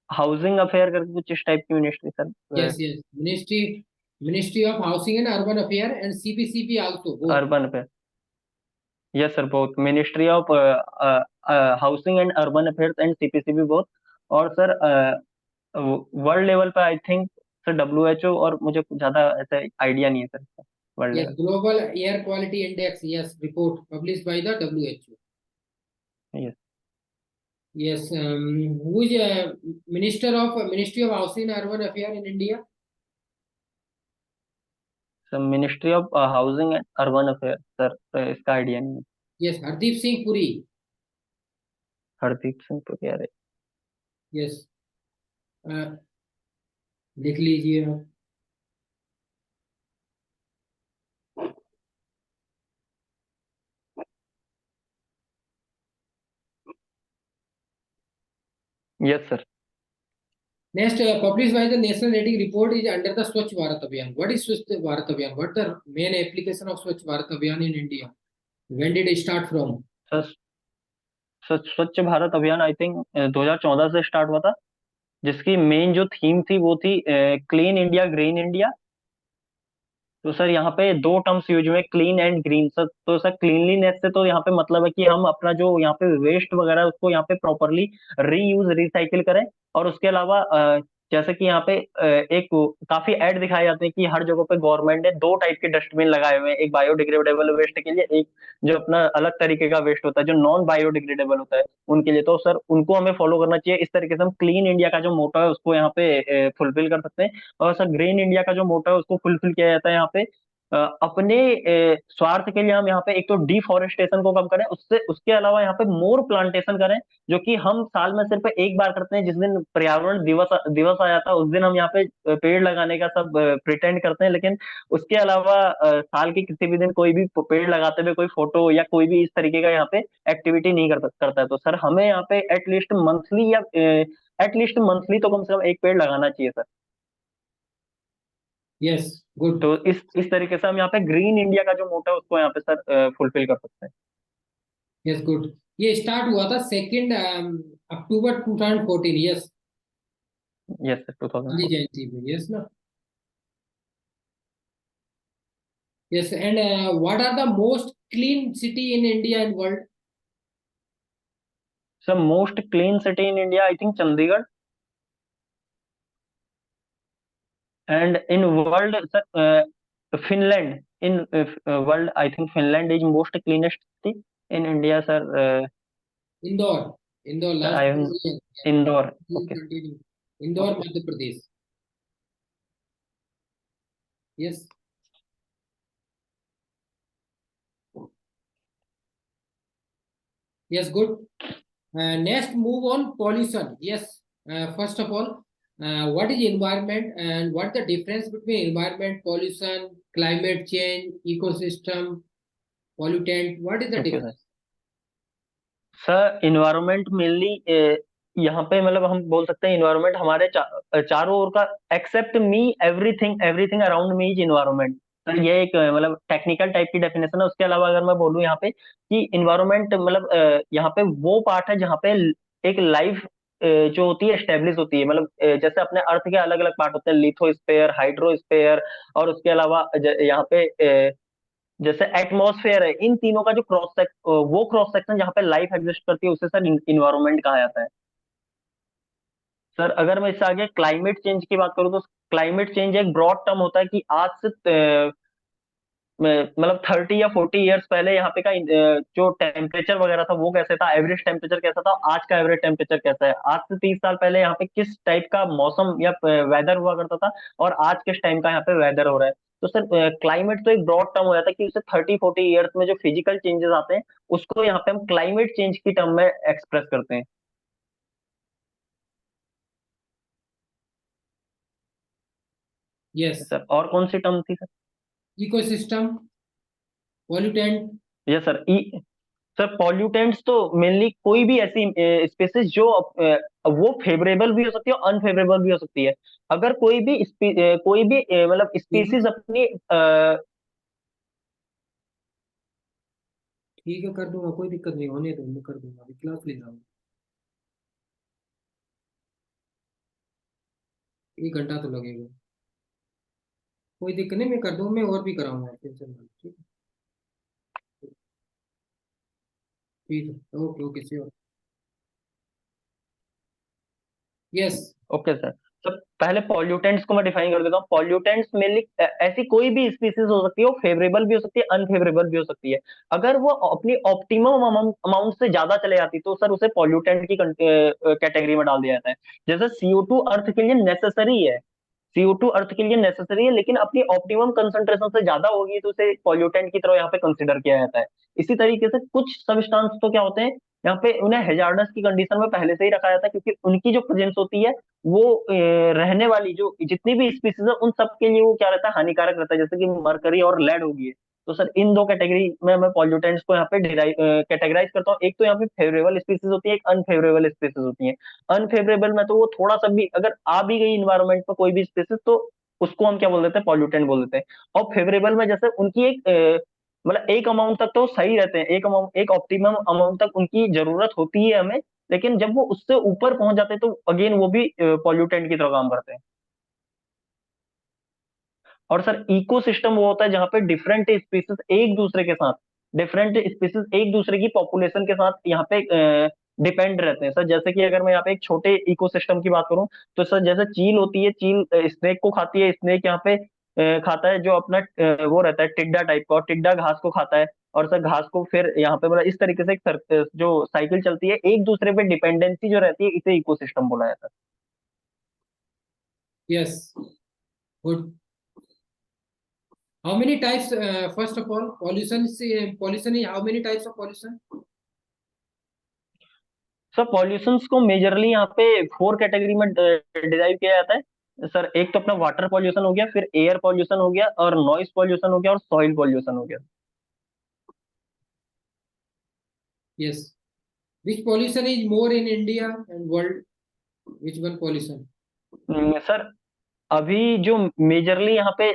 Speaker 2: housing affair करके कुछ इस type की ministry sir.
Speaker 1: Yes, yes. Ministry of Housing and Urban Affairs and CPCP also both.
Speaker 2: Urban affair, yes sir, both ministry of housing and urban affairs and CPCB both. और sir world level पे I think sir WHO, और मुझे कुछ ज्यादा ऐसा idea नहीं है sir इसका world
Speaker 1: Yes,
Speaker 2: level.
Speaker 1: Global Air Quality Index. Yes, report published by the WHO.
Speaker 2: Yes
Speaker 1: Yes, who is Ministry of Housing and Urban Affairs in India?
Speaker 2: Sir, ministry of housing and urban affair sir, इसका idea नहीं है।
Speaker 1: Yes, Hardeep Singh Puri.
Speaker 2: Hardeep Singh तो कह रहे।
Speaker 1: Yes, uh, लिख लीजिए आप।
Speaker 2: Yes sir.
Speaker 1: Next, published by the National Rating Report is under the Swachh Bharat Abhiyan. What is Swachh Bharat Abhiyan? What the main application of Swachh Bharat Abhiyan in India? When did it start from?
Speaker 2: Sir, स्वच्छ भारत अभियान I think 2014 से start हुआ था, जिसकी main जो theme थी वो थी क्लीन इंडिया ग्रीन इंडिया। तो सर यहाँ पे दो टर्म्स यूज हुए, क्लीन एंड ग्रीन। सर तो सर क्लीनलीनेस से तो यहाँ पे मतलब है कि हम अपना जो यहाँ पे वेस्ट वगैरह है, उसको यहाँ पे प्रॉपरली रीयूज रिसाइकिल करें। और उसके अलावा जैसे कि यहाँ पे एक काफी ऐड दिखाए जाते हैं कि हर जगह पे गवर्नमेंट ने दो टाइप के डस्टबिन लगाए हुए हैं, एक बायोडिग्रेडेबल वेस्ट के लिए, एक जो अपना अलग तरीके का वेस्ट होता है जो नॉन बायोडिग्रेडेबल होता है उनके लिए। तो सर उनको हमें फॉलो करना चाहिए। इस तरीके से हम क्लीन इंडिया का जो मोटो है उसको यहाँ पे फुलफिल कर सकते हैं। और सर ग्रीन इंडिया का जो मोटो है उसको फुलफिल किया जाता है यहाँ पे अपने स्वार्थ के लिए। हम यहाँ पे एक तो डिफॉरेस्टेशन को कम करें, उससे उसके अलावा यहाँ पे मोर प्लांटेशन करें, जो कि हम साल में सिर्फ एक बार करते हैं। जिस दिन पर्यावरण दिवस दिवस आ जाता है उस दिन हम यहाँ पे पेड़ लगाने का सब प्रिटेंड करते हैं, लेकिन उसके अलावा साल के किसी भी दिन कोई भी पेड़ लगाते हुए कोई फोटो या कोई भी इस तरीके का यहाँ पे एक्टिविटी नहीं करता है। तो सर हमें यहाँ पे एटलीस्ट मंथली तो कम से कम एक पेड़ लगाना चाहिए सर।
Speaker 1: Yes, good.
Speaker 2: तो इस तरीके से हम यहाँ पे ग्रीन इंडिया का जो मोटो है उसको यहाँ पे सर फुलफिल कर सकते हैं।
Speaker 1: Yes, good. ये स्टार्ट हुआ था 2 अक्टूबर 2014। Yes,
Speaker 2: yes sir,
Speaker 1: Gandhi
Speaker 2: 2014।
Speaker 1: जयंती में। यस ना। Yes, and what are the most clean city in India and world?
Speaker 2: Sir most clean city in India I think Chandigarh. And in world sir Finland. In world I think Finland is most cleanest city. In India sir
Speaker 1: Indore. Indore
Speaker 2: sir
Speaker 1: last
Speaker 2: I am
Speaker 1: year.
Speaker 2: Indore. Okay
Speaker 1: continue. Indore
Speaker 2: okay.
Speaker 1: Madhya Pradesh. Yes. Yes, good. Next move on pollution. Yes, first of all, what is environment and what the difference between environment, pollution, climate change, ecosystem, pollutant? What is the
Speaker 2: okay sir.
Speaker 1: difference?
Speaker 2: Sir environment mainly यहाँ पे मतलब हम बोल सकते हैं environment हमारे चारों ओर का, except me everything everything around me is environment. Sir ये एक मतलब टेक्निकल टाइप की डेफिनेशन है। उसके अलावा अगर मैं बोलूँ यहाँ पे कि इन्वायरमेंट मतलब यहाँ पे वो पार्ट है जहाँ पे एक लाइफ जो होती है एस्टेब्लिश होती है। मतलब जैसे अपने अर्थ के अलग अलग पार्ट होते हैं, लिथोस्फेयर, हाइड्रोस्फेयर, और उसके अलावा यहाँ पे जैसे एटमॉस्फेयर है। इन तीनों का जो क्रॉस सेक्शन जहाँ पे लाइफ एग्जिस्ट करती है उसे सर इन्वायरमेंट कहा जाता है। सर अगर मैं इससे आगे क्लाइमेट चेंज की बात करूँ तो क्लाइमेट चेंज एक ब्रॉड टर्म होता है कि आज से मतलब 30 या 40 ईयर्स पहले यहाँ पे का जो टेम्परेचर वगैरह था वो कैसे था, एवरेज टेम्परेचर कैसा था, आज का एवरेज टेम्परेचर कैसा है, आज से 30 साल पहले यहाँ पे किस टाइप का मौसम या वेदर हुआ करता था, और आज किस टाइम का यहाँ पे वेदर हो रहा है। तो सर क्लाइमेट तो एक ब्रॉड टर्म हो जाता है कि उससे 30-40 ईयर्स में जो फिजिकल चेंजेस आते हैं उसको यहाँ पे हम क्लाइमेट चेंज की टर्म में एक्सप्रेस करते हैं।
Speaker 1: Yes,
Speaker 2: सर और कौन सी टर्म थी sir?
Speaker 1: ecosystem, pollutant.
Speaker 2: Yes sir. Sir pollutants तो मेनली कोई भी ऐसी स्पेसिस जो वो फेवरेबल भी हो सकती है और अनफेवरेबल भी हो सकती है। अगर कोई भी मतलब
Speaker 1: ठीक
Speaker 2: स्पीसीज अपनी
Speaker 1: ठीक है, कर दूंगा, कोई दिक्कत नहीं, होने दो, मैं कर दूंगा, अभी क्लास ले रहा हूँ। 1 घंटा तो लगेगा। कोई दिक्कत नहीं, मैं कर दूंगा, मैं और भी कराऊंगा, टेंशन मत। ठीक है। ठीक है, okay okay, sure. Yes.
Speaker 2: Okay sir. सब पहले पॉल्यूटेंट्स को मैं डिफाइन कर देता हूँ। पॉल्यूटेंट्स मेनली ऐसी कोई भी स्पीसीज हो सकती है, वो फेवरेबल भी हो सकती है, अनफेवरेबल भी हो सकती है। अगर वो अपनी ऑप्टिमम अमाउंट से ज्यादा चले जाती तो सर उसे पॉल्यूटेंट की कैटेगरी में डाल दिया जाता है। जैसे CO2 अर्थ के लिए नेसेसरी है, CO2 अर्थ के लिए नेसेसरी है, लेकिन अपनी ऑप्टिमम कंसंट्रेशन से ज्यादा होगी तो उसे पॉल्यूटेंट की तरह यहाँ पे कंसिडर किया जाता है। इसी तरीके से कुछ सब्सटेंस तो क्या होते हैं, यहाँ पे उन्हें हैजार्डस की कंडीशन में पहले से ही रखा जाता है, क्योंकि उनकी जो प्रेजेंस होती है वो रहने वाली जो जितनी भी स्पीसीज है उन सब के लिए वो क्या रहता है, हानिकारक रहता है, जैसे कि मरकरी और लेड होगी। तो सर इन दो कैटेगरी में मैं पॉल्यूटेंट्स को यहाँ पे कैटेगराइज करता हूँ। एक तो यहाँ पे फेवरेबल स्पीसीज होती है, एक अनफेवरेबल स्पीसीज होती है। अनफेवरेबल में तो वो थोड़ा सा भी अगर आ भी गई इन्वायरमेंट में कोई भी स्पीसीज, तो उसको हम क्या बोल देते हैं, पॉल्यूटेंट बोल देते हैं। और फेवरेबल में जैसे उनकी एक मतलब एक अमाउंट तक तो सही रहते हैं, एक अमाउंट एक ऑप्टिमम अमाउंट तक उनकी जरूरत होती है हमें, लेकिन जब वो उससे ऊपर पहुंच जाते हैं तो अगेन वो भी पॉल्यूटेंट की तरह काम करते हैं। और सर इकोसिस्टम वो होता है जहाँ पे डिफरेंट स्पीसीज एक दूसरे की पॉपुलेशन के साथ यहाँ पे डिपेंड रहते हैं। सर जैसे कि अगर मैं यहाँ पे एक छोटे इकोसिस्टम की बात करूं, तो सर जैसे चील होती है, चील स्नेक को खाती है, स्नेक यहाँ पे खाता है जो अपना वो रहता है टिड्डा टाइप का, और टिड्डा घास को खाता है, और सर घास को फिर यहाँ पे मतलब इस तरीके से एक जो साइकिल चलती है, एक दूसरे पे डिपेंडेंसी जो रहती है, इसे इकोसिस्टम बोला जाता है।
Speaker 1: Yes, good. How many types? First of all, pollution is how many types of pollution?
Speaker 2: Sir pollutions को मेजरली यहाँ पे 4 कैटेगरी में डिराइव किया जाता है सर। एक तो अपना वाटर पॉल्यूशन हो गया, फिर एयर पॉल्यूशन हो गया, और नॉइस पॉल्यूशन हो गया, और सॉइल पॉल्यूशन हो गया।
Speaker 1: Yes. Which pollution is more in India and world? Which one pollution?
Speaker 2: Sir अभी जो मेजरली यहाँ पे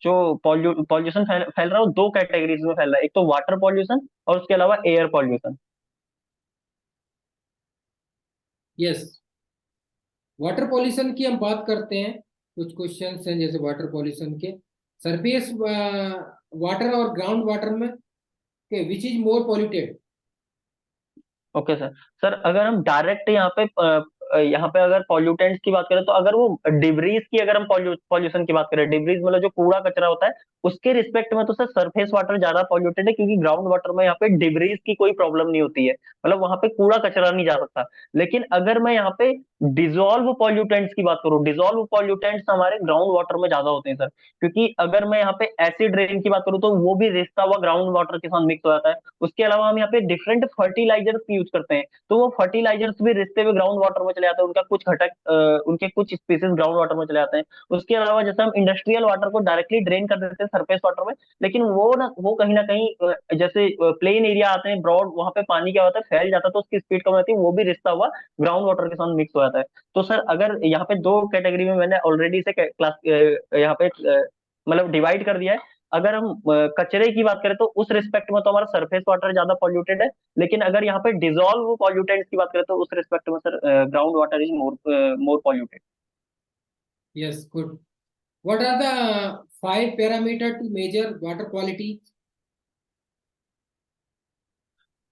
Speaker 2: जो पॉल्यूशन फैल रहा है वो 2 कैटेगरीज में फैल रहा है। एक तो वाटर पॉल्यूशन, और उसके अलावा air pollution.
Speaker 1: Yes. Water pollution की हम बात करते हैं। कुछ क्वेश्चंस हैं जैसे वाटर पॉल्यूशन के। सरफेस वाटर और ग्राउंड वाटर में which is more polluted?
Speaker 2: Okay sir. Sir अगर हम डायरेक्ट यहाँ पे अगर पॉल्यूटेंट्स की बात करें, तो अगर वो डिब्रीज की अगर हम पॉल्यूशन की बात करें, डिब्रीज मतलब जो कूड़ा कचरा होता है, उसके रिस्पेक्ट में तो सर सरफेस वाटर ज्यादा पॉल्यूटेड है, क्योंकि ग्राउंड वाटर में यहाँ पे डिब्रीज की कोई प्रॉब्लम नहीं होती है, मतलब वहां पे कूड़ा कचरा नहीं जा सकता। लेकिन अगर मैं यहाँ पे डिजोल्व पॉल्यूटेंट्स की बात करूँ, डिजोल्व पॉल्यूटेंट्स हमारे ग्राउंड वाटर में ज्यादा होते हैं सर। क्योंकि अगर मैं यहाँ पे एसिड रेन की बात करूँ, तो वो भी रिसता हुआ ग्राउंड वाटर के साथ मिक्स हो जाता है। उसके अलावा हम यहाँ पे डिफरेंट फर्टिलाइजर्स यूज करते हैं, तो वो फर्टिलाइजर्स भी रिश्ते हुए ग्राउंड वाटर में चले जाते हैं, उनका कुछ घटक उनके कुछ स्पीसीज ग्राउंड वाटर में चले जाते हैं। उसके अलावा जैसे हम इंडस्ट्रियल वाटर को डायरेक्टली ड्रेन कर देते हैं सरफेस वाटर में, लेकिन वो कहीं ना कहीं जैसे प्लेन एरिया आते हैं ब्रॉड, वहां पे पानी क्या होता है, फैल जाता है, तो उसकी स्पीड कम रहती है, वो भी रिश्ता हुआ ग्राउंड वाटर के साथ मिक्स हो जाता है। तो सर अगर यहाँ पे 2 कैटेगरी में मैंने ऑलरेडी इसे क्लास यहाँ पे मतलब डिवाइड कर दिया है। अगर हम कचरे की बात करें, तो उस रिस्पेक्ट में तो हमारा सरफेस वाटर ज्यादा पॉल्यूटेड है, लेकिन अगर यहाँ पे डिजोल्व पॉल्यूटेंट्स की बात करें, तो उस रिस्पेक्ट में sir ground water is more polluted.
Speaker 1: Yes, good. What are the 5 parameter to measure water quality?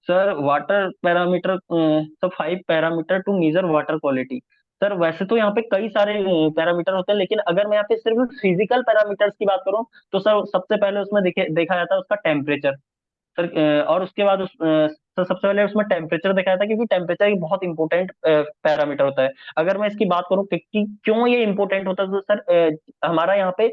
Speaker 2: Sir water parameter, सब 5 parameter to measure water quality. Sir वैसे तो यहाँ पे कई सारे पैरामीटर होते हैं, लेकिन अगर मैं यहाँ पे सिर्फ फिजिकल पैरामीटर्स की बात करूँ, तो सर सबसे पहले उसमें देखा जाता है उसका टेम्परेचर। सर और उसके बाद तो सबसे पहले उसमें टेम्परेचर दिखाया था, क्योंकि टेम्परेचर एक बहुत इंपॉर्टेंट पैरामीटर होता है। अगर मैं इसकी बात करूं कि क्यों ये इंपॉर्टेंट होता है, तो सर हमारा यहाँ पे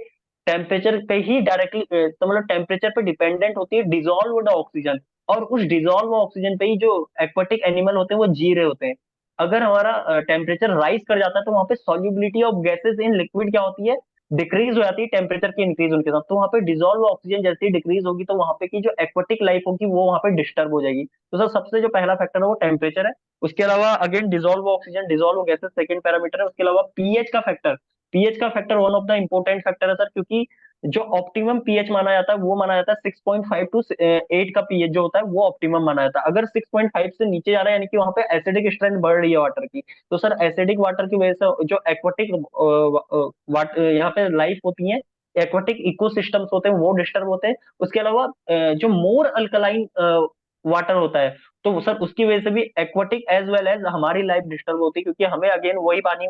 Speaker 2: टेम्परेचर पे ही डायरेक्टली तो मतलब टेम्परेचर पे डिपेंडेंट होती है डिजोल्व्ड ऑक्सीजन, और उस डिजोल्व ऑक्सीजन पे ही जो एक्वाटिक एनिमल होते हैं वो जी रहे होते हैं। अगर हमारा टेम्परेचर राइज कर जाता है, तो वहां पे solubility of gases in liquid क्या होती है, डिक्रीज हो जाती है टेम्परेचर की इंक्रीज उनके साथ। तो वहां पे डिजोल्व ऑक्सीजन जैसे ही डिक्रीज होगी, तो वहां पे की जो एक्वाटिक लाइफ होगी वो वहां पे डिस्टर्ब हो जाएगी। तो सर सबसे जो पहला फैक्टर है वो टेम्परेचर है। उसके अलावा again dissolve oxygen, dissolve gases second parameter है। उसके अलावा पीएच का factor one of the important factor है सर, क्योंकि जो ऑप्टिमम पीएच माना जाता है वो माना जाता है 6.5 टू 8 का पीएच जो होता है वो ऑप्टिमम माना जाता है। अगर 6.5 से नीचे जा रहा है, यानी कि वहां पे एसिडिक स्ट्रेंथ बढ़ रही है वाटर की, तो सर एसिडिक वाटर की वजह से जो एक्वाटिक यहाँ पे लाइफ होती है, एक्वाटिक इकोसिस्टम्स होते हैं, वो डिस्टर्ब होते हैं। उसके अलावा जो मोर अल्कलाइन वाटर होता है, तो सर उसकी वजह से भी एक्वाटिक एज वेल एज हमारी लाइफ डिस्टर्ब होती है, क्योंकि हमें अगेन वही पानी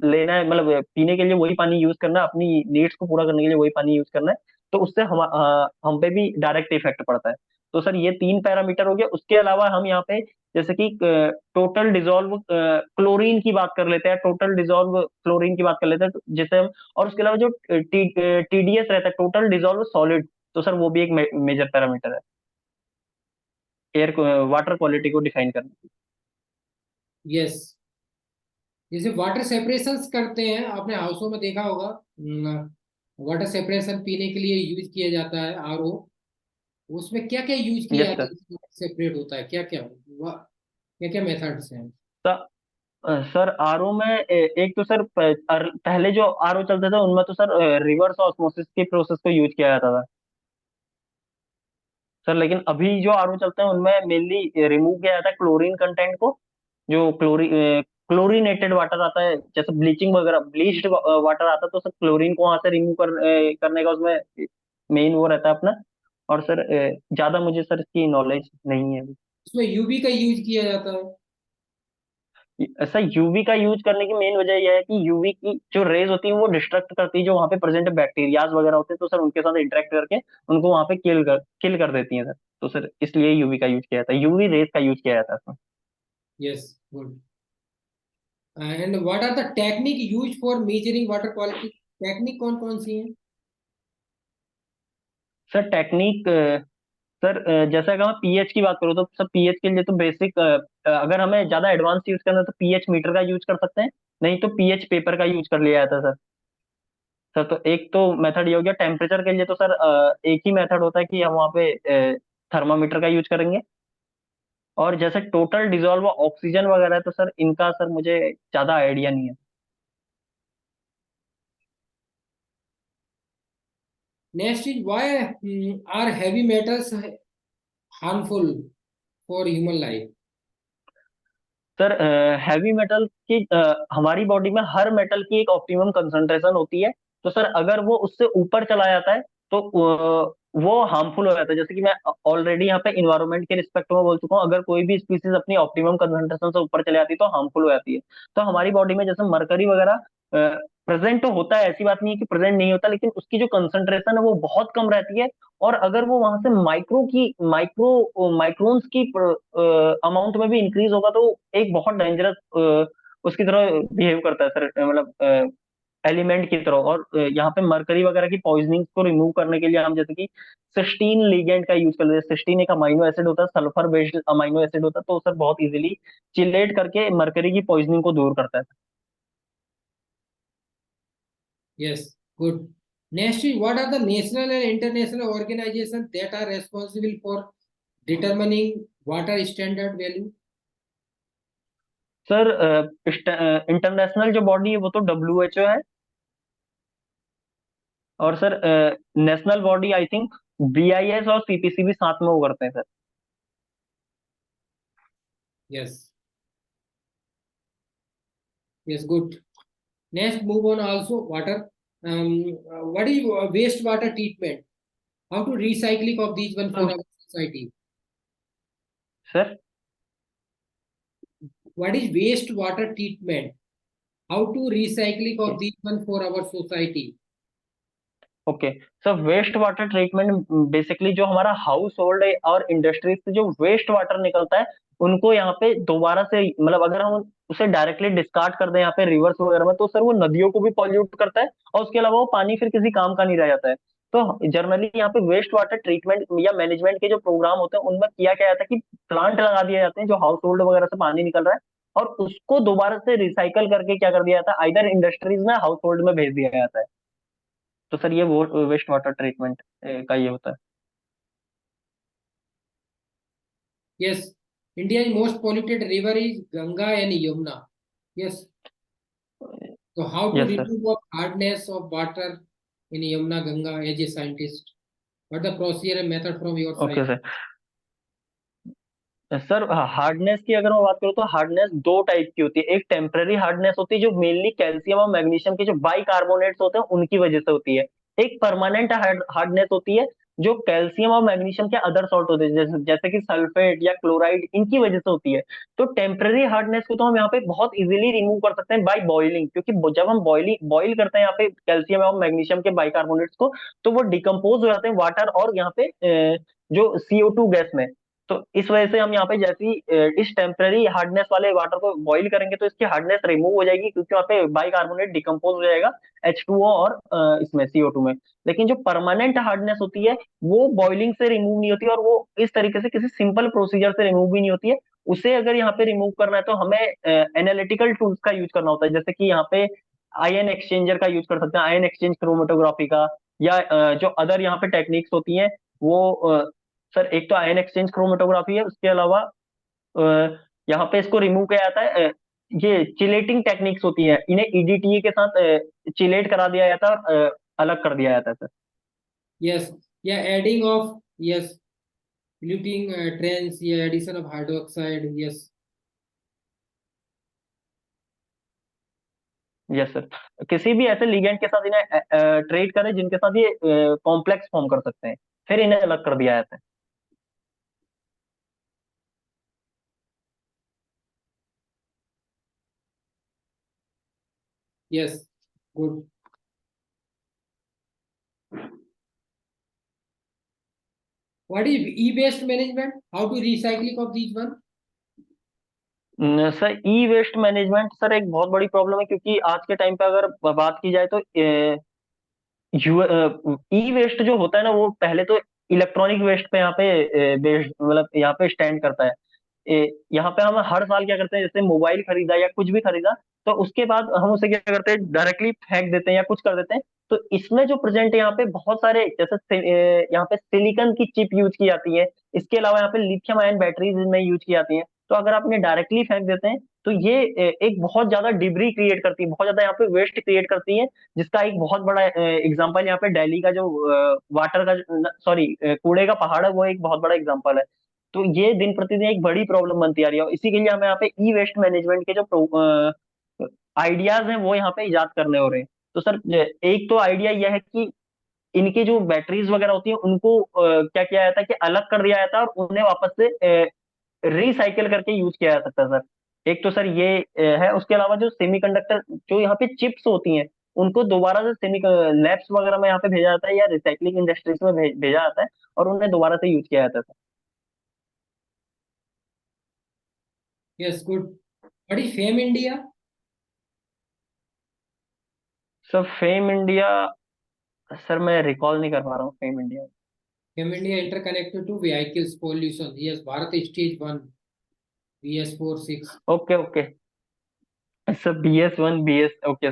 Speaker 2: लेना है, मतलब पीने के लिए वही पानी यूज करना है, अपनी नीड्स को पूरा करने के लिए वही पानी यूज करना है, तो उससे हम पे भी डायरेक्ट इफेक्ट पड़ता है। तो सर ये 3 पैरामीटर हो गया। उसके अलावा हम यहाँ पे जैसे कि टोटल डिजोल्व क्लोरीन की बात कर लेते हैं, टोटल डिजोल्व क्लोरीन की बात कर लेते हैं, तो जैसे हम, और उसके अलावा जो टीडीएस रहता है, टोटल डिजोल्व सॉलिड, तो सर वो भी एक मेजर पैरामीटर है एयर वाटर क्वालिटी को डिफाइन करने की।
Speaker 1: यस, जैसे वाटर सेपरेशन करते हैं, आपने हाउसों में देखा होगा, वाटर सेपरेशन पीने के लिए यूज किया जाता है, आरओ। उसमें क्या क्या यूज किया
Speaker 2: यस
Speaker 1: जाता
Speaker 2: सर।
Speaker 1: है, सेपरेट होता है क्या क्या, क्या क्या मेथड्स हैं?
Speaker 2: सर आरओ में एक तो सर पहले जो आरओ चलते थे उनमें तो सर रिवर्स ऑस्मोसिस की प्रोसेस को यूज किया जाता था सर, लेकिन अभी जो आरओ चलते हैं उनमें मेनली रिमूव किया जाता है क्लोरीन कंटेंट को। जो क्लोरीनेटेड वाटर आता है, जैसे ब्लीचिंग वगैरह, ब्लीच्ड वाटर आता है, तो सर क्लोरीन को वहां से रिमूव करने का उसमें मेन वो रहता है अपना। और सर ज्यादा मुझे सर इसकी नॉलेज नहीं है।
Speaker 1: उसमें यूवी का यूज किया जाता है।
Speaker 2: ऐसा यूवी का यूज करने की मेन वजह यह है कि यूवी की जो रेज होती है वो डिस्ट्रक्ट करती है जो वहां पे प्रेजेंट बैक्टीरियाज वगैरह होते हैं, तो सर उनके साथ इंटरेक्ट करके उनको वहां पे किल कर देती हैं सर। तो सर इसलिए यूवी का यूज किया जाता है, यूवी रेज का यूज किया जाता है इसमें।
Speaker 1: Yes, good. And what are the technique use for measuring water quality? Technique कौन कौन सी है?
Speaker 2: सर टेक्निक, सर जैसे अगर मैं पीएच की बात करूँ तो सर पीएच के लिए तो बेसिक, अगर हमें ज्यादा एडवांस यूज करना है तो पीएच मीटर का यूज कर सकते हैं, नहीं तो पीएच पेपर का यूज कर लिया जाता है सर। सर तो एक तो मेथड ये हो गया। टेम्परेचर के लिए तो सर एक ही मेथड होता है कि हम वहाँ पे थर्मामीटर का यूज करेंगे। और जैसे टोटल डिजोल्व ऑक्सीजन वगैरह है तो सर इनका सर मुझे ज्यादा आइडिया नहीं है।
Speaker 1: Next is why are heavy metals harmful for human life?
Speaker 2: Sir heavy metal की हमारी बॉडी में हर मेटल की एक ऑप्टिमम कंसंट्रेशन होती है। तो सर अगर वो उससे ऊपर चला जाता है तो वो हार्मफुल हो जाता है। जैसे कि मैं ऑलरेडी यहाँ पे इन्वायरमेंट के रिस्पेक्ट में बोल चुका हूँ, अगर कोई भी स्पीसीज अपनी ऑप्टिमम कंसंट्रेशन से ऊपर चले जाती है तो हार्मफुल हो जाती है। तो हमारी बॉडी में जैसे मरकरी वगैरह प्रेजेंट तो होता है, ऐसी बात नहीं है कि प्रेजेंट नहीं होता, लेकिन उसकी जो कंसंट्रेशन है वो बहुत कम रहती है। और अगर वो वहां से माइक्रोन्स की अमाउंट में भी इंक्रीज होगा तो एक बहुत डेंजरस उसकी तरह बिहेव करता है सर, मतलब एलिमेंट की तरह। और यहाँ पे मरकरी वगैरह की पॉइजनिंग को रिमूव करने के लिए हम जैसे कि सिस्टीन लिगेंड का यूज कर लेते हैं। सिस्टीन एक अमाइनो एसिड होता है, सल्फर बेस्ड अमाइनो एसिड होता है, तो सर बहुत इजीली चिलेट करके मरकरी की पॉइजनिंग को दूर करता है।
Speaker 1: Yes, good. Next is what are the national and international organizations that are responsible for determining water standard value?
Speaker 2: Sir international जो बॉडी है वो तो डब्ल्यू एच ओ है। और sir national body I think BIS और CPC भी साथ में वो करते हैं sir.
Speaker 1: Yes, yes, good. Next, move on also water. What is wastewater treatment? How to recycling of these one for our society?
Speaker 2: Sir
Speaker 1: What is wastewater treatment? How to recycling of these one for our society?
Speaker 2: Okay sir, waste water treatment basically जो हमारा house hold और industries से जो waste water निकलता है उनको यहाँ पे दोबारा से, मतलब अगर हम उसे डायरेक्टली डिस्कार्ड कर दें यहाँ पे रिवर्स वगैरह में, तो सर वो नदियों को भी पॉल्यूट करता है और उसके अलावा वो पानी फिर किसी काम का नहीं रह जाता है। तो जनरली यहाँ पे वेस्ट वाटर ट्रीटमेंट या मैनेजमेंट के जो प्रोग्राम होते हैं उनमें किया क्या जाता है कि प्लांट लगा दिए जाते हैं जो हाउस होल्ड वगैरह से पानी निकल रहा है, और उसको दोबारा से रिसाइकल करके क्या कर दिया जाता है, आइदर इंडस्ट्रीज में हाउस होल्ड में भेज दिया जाता है। तो सर ये वो वेस्ट वाटर ट्रीटमेंट का ये होता है।
Speaker 1: Yes, India's most polluted river is Ganga and Yamuna. Yes. So how to
Speaker 2: yes sir.
Speaker 1: remove of hardness of water in Yamuna Ganga as a scientist? What the procedure and method from your side?
Speaker 2: Okay sir. Sir hardness की अगर मैं बात करूँ तो hardness दो type की होती है। एक टेम्पररी हार्डनेस होती है जो मेनली कैल्शियम और मैग्नीशियम के जो बाइकार्बोनेट्स होते हैं उनकी वजह से होती है। एक परमानेंट हार्डनेस होती है जो कैल्शियम और मैग्नीशियम के अदर सॉल्ट होते हैं, जैसे कि सल्फेट या क्लोराइड, इनकी वजह से होती है। तो टेम्पररी हार्डनेस को तो हम यहाँ पे बहुत इजीली रिमूव कर सकते हैं बाय बॉइलिंग, क्योंकि जब हम बॉइल करते हैं यहाँ पे कैल्शियम और मैग्नीशियम के बाइकार्बोनेट्स को, तो वो डिकम्पोज हो जाते हैं वाटर और यहाँ पे जो CO2 गैस में। तो इस वजह से हम यहाँ पे जैसी इस टेम्पररी हार्डनेस वाले वाटर को बॉइल करेंगे तो इसकी हार्डनेस रिमूव हो जाएगी, क्योंकि वहाँ पे बाइकार्बोनेट डिकम्पोज हो जाएगा H2O और इसमें CO2 में। लेकिन जो परमानेंट हार्डनेस होती है वो बॉइलिंग से रिमूव नहीं होती, और वो इस तरीके से किसी सिंपल प्रोसीजर से रिमूव भी नहीं होती है। उसे अगर यहाँ पे रिमूव करना है तो हमें एनालिटिकल टूल्स का यूज करना होता है, जैसे कि यहाँ पे आयन एक्सचेंजर का यूज कर सकते हैं, आयन एक्सचेंज क्रोमेटोग्राफी का, या जो अदर यहाँ पे टेक्निक्स होती हैं वो सर एक तो आयन एक्सचेंज क्रोमेटोग्राफी है, उसके अलावा अ, यहाँ पे इसको रिमूव किया जाता है, ये चिलेटिंग टेक्निक्स होती है, इन्हें EDTA के साथ चिलेट करा दिया जाता है और अलग कर दिया जाता है sir.
Speaker 1: Yes, yeah, adding of, yes, polluting trends, yeah, addition of hydroxide, yes.
Speaker 2: Yes sir, किसी भी ऐसे लिगेंड के साथ इन्हें ट्रीट करें जिनके साथ ये कॉम्प्लेक्स फॉर्म कर सकते हैं, फिर इन्हें अलग कर दिया जाता है।
Speaker 1: Yes, good. What is e-waste management? How to recycling of these one?
Speaker 2: Sir e waste management sir एक बहुत बड़ी प्रॉब्लम है, क्योंकि आज के टाइम पे अगर बात की जाए तो ई वेस्ट जो होता है ना, वो पहले तो इलेक्ट्रॉनिक वेस्ट पे यहाँ पे बेस्ड, मतलब यहाँ पे स्टैंड करता है। यहाँ पे हम हर साल क्या करते हैं, जैसे मोबाइल खरीदा या कुछ भी खरीदा, तो उसके बाद हम उसे क्या करते हैं, डायरेक्टली फेंक देते हैं या कुछ कर देते हैं। तो इसमें जो प्रेजेंट यहाँ पे बहुत सारे, जैसे यहाँ पे सिलिकॉन की चिप यूज की जाती है, इसके अलावा यहाँ पे लिथियम आयन बैटरीज इनमें यूज की जाती हैं। तो अगर आप इन्हें डायरेक्टली फेंक देते हैं तो ये एक बहुत ज्यादा डिब्री क्रिएट करती है, बहुत ज्यादा यहाँ पे वेस्ट क्रिएट करती है, जिसका एक बहुत बड़ा एग्जांपल यहाँ पे दिल्ली का जो वाटर का, सॉरी, कूड़े का पहाड़ है, वो एक बहुत बड़ा एग्जांपल है। तो ये दिन प्रतिदिन एक बड़ी प्रॉब्लम बनती आ रही है, और इसी के लिए हमें यहाँ पे ई वेस्ट मैनेजमेंट के जो आइडियाज हैं वो यहाँ पे इजाद करने हो रहे हैं। तो सर एक तो आइडिया यह है कि इनकी जो बैटरीज वगैरह होती है उनको क्या किया जाता है कि अलग कर दिया जाता है और उन्हें वापस से रिसाइकिल करके यूज किया जा सकता है सर। एक तो सर ये है, उसके अलावा जो सेमीकंडक्टर, जो यहाँ पे चिप्स होती हैं, उनको दोबारा से सेमी लैब्स वगैरह में यहाँ पे भेजा जाता है, या रिसाइकलिंग इंडस्ट्रीज में भेजा जाता है, और उन्हें दोबारा से यूज किया जाता है sir.
Speaker 1: Yes, good. What is FAME India?
Speaker 2: Sir fame India, sir मैं रिकॉल नहीं कर पा रहा हूँ fame India.
Speaker 1: FAME India interconnected to vehicles pollution. Yes, Bharat stage 1, BS4 6.
Speaker 2: Okay okay sir BS1 BS, okay